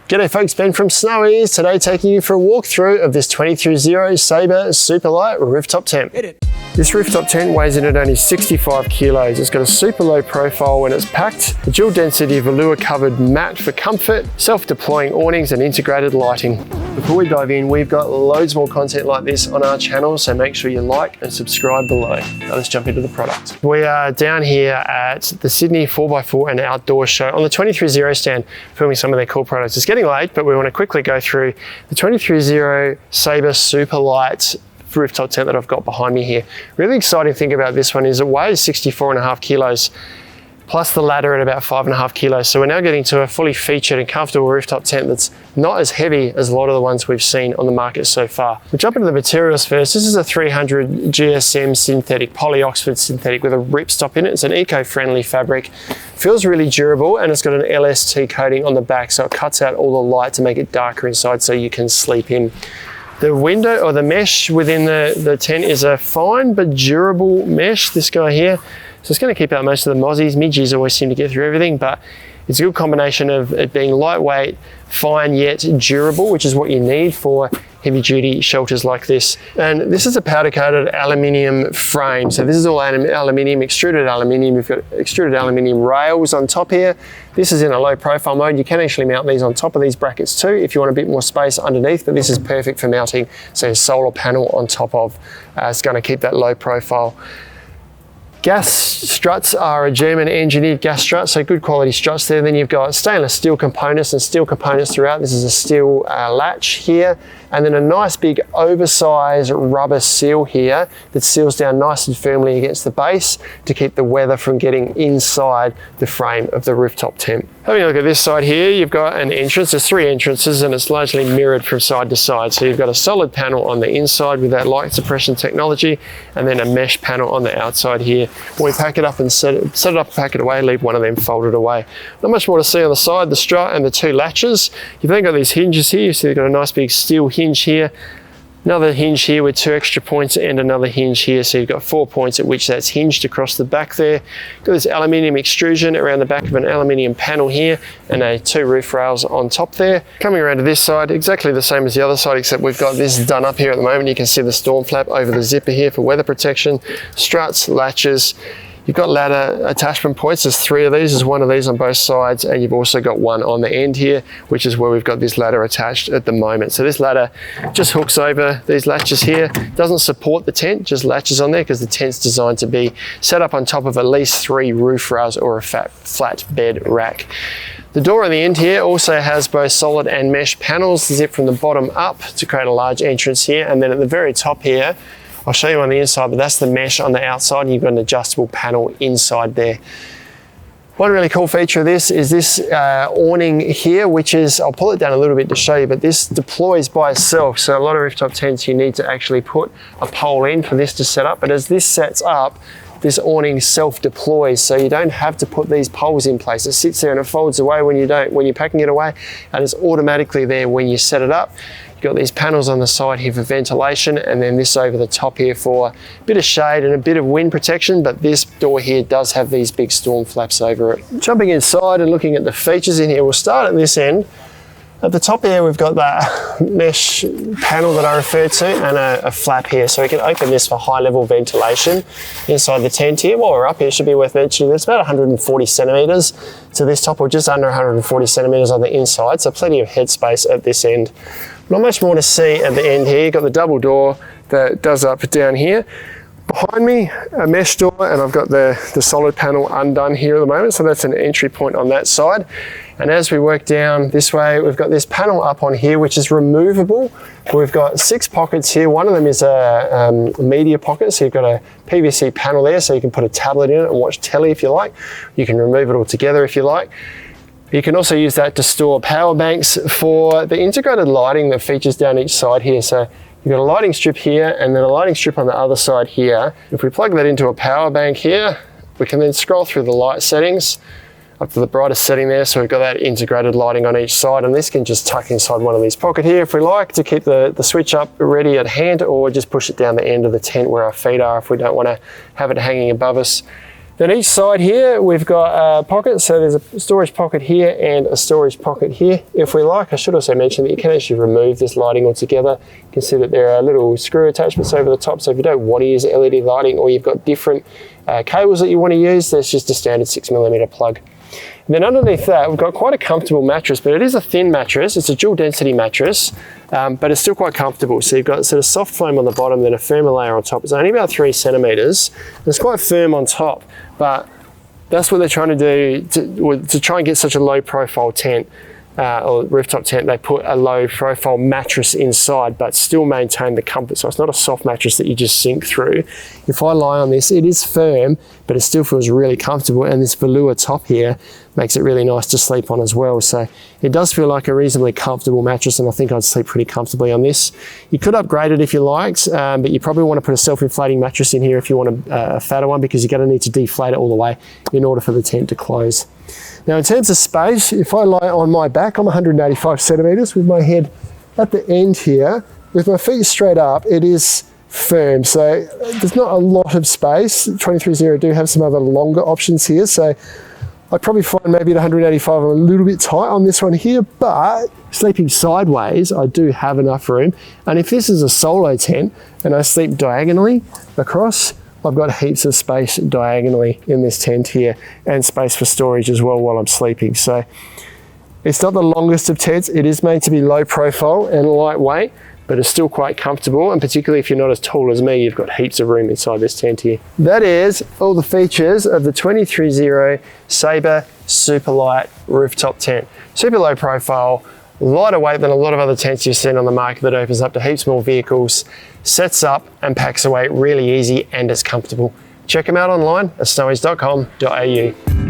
G'day folks, Ben from Snowies. Today taking you for a walkthrough of this 23ZERO Sabre Superlight rooftop tent. This rooftop tent weighs in at only 65 kilos. It's got a super low profile when it's packed, a dual density velour covered mat for comfort, self-deploying awnings and integrated lighting. Before we dive in, we've got loads more content like this on our channel, so make sure you like and subscribe below. Now let's jump into the product. We are down here at the Sydney 4x4 and Outdoor Show on the 23ZERO stand, filming some of their cool products. It's getting late, but we want to quickly go through the 23ZERO Sabre Superlight rooftop tent that I've got behind me here. Really exciting thing about this one is it weighs 64.5 kilos, plus the ladder at about 5.5 kilos. So we're now getting to a fully featured and comfortable rooftop tent that's not as heavy as a lot of the ones we've seen on the market so far. We'll jump into the materials first. This is a 300 GSM synthetic, poly Oxford synthetic with a ripstop in it. It's an eco-friendly fabric. Feels really durable, and it's got an LST coating on the back, so it cuts out all the light to make it darker inside so you can sleep in. The window or the mesh within the tent is a fine but durable mesh, this guy here. So it's going to keep out most of the mozzies. Midges always seem to get through everything, but it's a good combination of it being lightweight, fine yet durable, which is what you need for heavy duty shelters like this. And this is a powder coated aluminium frame. So this is all aluminium, extruded aluminium. You've got extruded aluminium rails on top here. This is in a low profile mode. You can actually mount these on top of these brackets too if you want a bit more space underneath, but this is perfect for mounting, say, a solar panel on top of. It's going to keep that low profile. Gas struts are a German engineered gas strut, so good quality struts there. Then you've got stainless steel components and steel components throughout. This is a steel latch here, and then a nice big oversized rubber seal here that seals down nice and firmly against the base to keep the weather from getting inside the frame of the rooftop tent. Having a look at this side here, you've got an entrance. There's 3 entrances and it's largely mirrored from side to side. So you've got a solid panel on the inside with that light suppression technology, and then a mesh panel on the outside here. When we pack it up and set it up and pack it away, leave one of them folded away. Not much more to see on the side, the strut and the 2 latches. You've then got these hinges here. You see they've got a nice big steel hinge here. Another hinge here with 2 extra points and another hinge here. So you've got 4 points at which that's hinged across the back there. Got this aluminium extrusion around the back of an aluminium panel here, and 2 roof rails on top there. Coming around to this side, exactly the same as the other side, except we've got this done up here at the moment. You can see the storm flap over the zipper here for weather protection. Struts, latches. You've got ladder attachment points. There's 3 of these. There's 1 of these on both sides, and you've also got 1 on the end here, which is where we've got this ladder attached at the moment. So this ladder just hooks over these latches here. Doesn't support the tent, just latches on there because the tent's designed to be set up on top of at least 3 roof rails or a flat bed rack. The door on the end here also has both solid and mesh panels, zip from the bottom up to create a large entrance here, and then at the very top here, I'll show you on the inside, but that's the mesh on the outside, and you've got an adjustable panel inside there. One really cool feature of this is this awning here, which is, I'll pull it down a little bit to show you, but this deploys by itself. So a lot of rooftop tents, you need to actually put a pole in for this to set up, but as this sets up, this awning self-deploys, so you don't have to put these poles in place. It sits there and it folds away when you're packing it away, and it's automatically there when you set it up. You've got these panels on the side here for ventilation, and then this over the top here for a bit of shade and a bit of wind protection, but this door here does have these big storm flaps over it. Jumping inside and looking at the features in here, we'll start at this end. At the top here, we've got that mesh panel that I referred to, and a flap here, so we can open this for high level ventilation inside the tent here. While we're up here, it should be worth mentioning it's about 140 centimeters to this top, or just under 140 centimeters on the inside, so plenty of headspace at this end. Not much more to see at the end here. You've got the double door that does up down here. Behind me, a mesh door, and I've got the solid panel undone here at the moment, so that's an entry point on that side. And as we work down this way, we've got this panel up on here, which is removable. We've got 6 pockets here. One of them is a media pocket, so you've got a PVC panel there, so you can put a tablet in it and watch telly if you like. You can remove it all together if you like. You can also use that to store power banks for the integrated lighting that features down each side here. So you've got a lighting strip here and then a lighting strip on the other side here. If we plug that into a power bank here, we can then scroll through the light settings up to the brightest setting there. So we've got that integrated lighting on each side, and this can just tuck inside one of these pockets here if we like to keep the switch up ready at hand, or just push it down the end of the tent where our feet are if we don't want to have it hanging above us. Then each side here, we've got pockets. So there's a storage pocket here and a storage pocket here. If we like, I should also mention that you can actually remove this lighting altogether. You can see that there are little screw attachments over the top. So if you don't want to use LED lighting, or you've got different cables that you want to use, there's just a standard 6mm plug. And then underneath that, we've got quite a comfortable mattress, but it is a thin mattress. It's a dual density mattress, but it's still quite comfortable. So you've got sort of soft foam on the bottom, then a firmer layer on top. It's only about 3 centimeters. It's quite firm on top, but that's what they're trying to do to try and get such a low profile tent. Or rooftop tent, they put a low profile mattress inside but still maintain the comfort. So it's not a soft mattress that you just sink through. If I lie on this, it is firm, but it still feels really comfortable, and this velour top here makes it really nice to sleep on as well. So it does feel like a reasonably comfortable mattress, and I think I'd sleep pretty comfortably on this. You could upgrade it if you liked, but you probably want to put a self-inflating mattress in here if you want a fatter one, because you're going to need to deflate it all the way in order for the tent to close. Now in terms of space, if I lie on my back, I'm 185 centimeters with my head at the end here, with my feet straight up, it is firm. So there's not a lot of space. 23ZERO do have some other longer options here. So I'd probably find maybe at 185 I'm a little bit tight on this one here, but sleeping sideways, I do have enough room. And if this is a solo tent and I sleep diagonally across, I've got heaps of space diagonally in this tent here, and space for storage as well while I'm sleeping. So it's not the longest of tents. It is made to be low profile and lightweight, but it's still quite comfortable. And particularly if you're not as tall as me, you've got heaps of room inside this tent here. That is all the features of the 23ZERO Sabre Superlight rooftop tent. Super low profile, lighter weight than a lot of other tents you've seen on the market that opens up to heaps more vehicles, sets up and packs away really easy, and it's comfortable. Check them out online at snowies.com.au.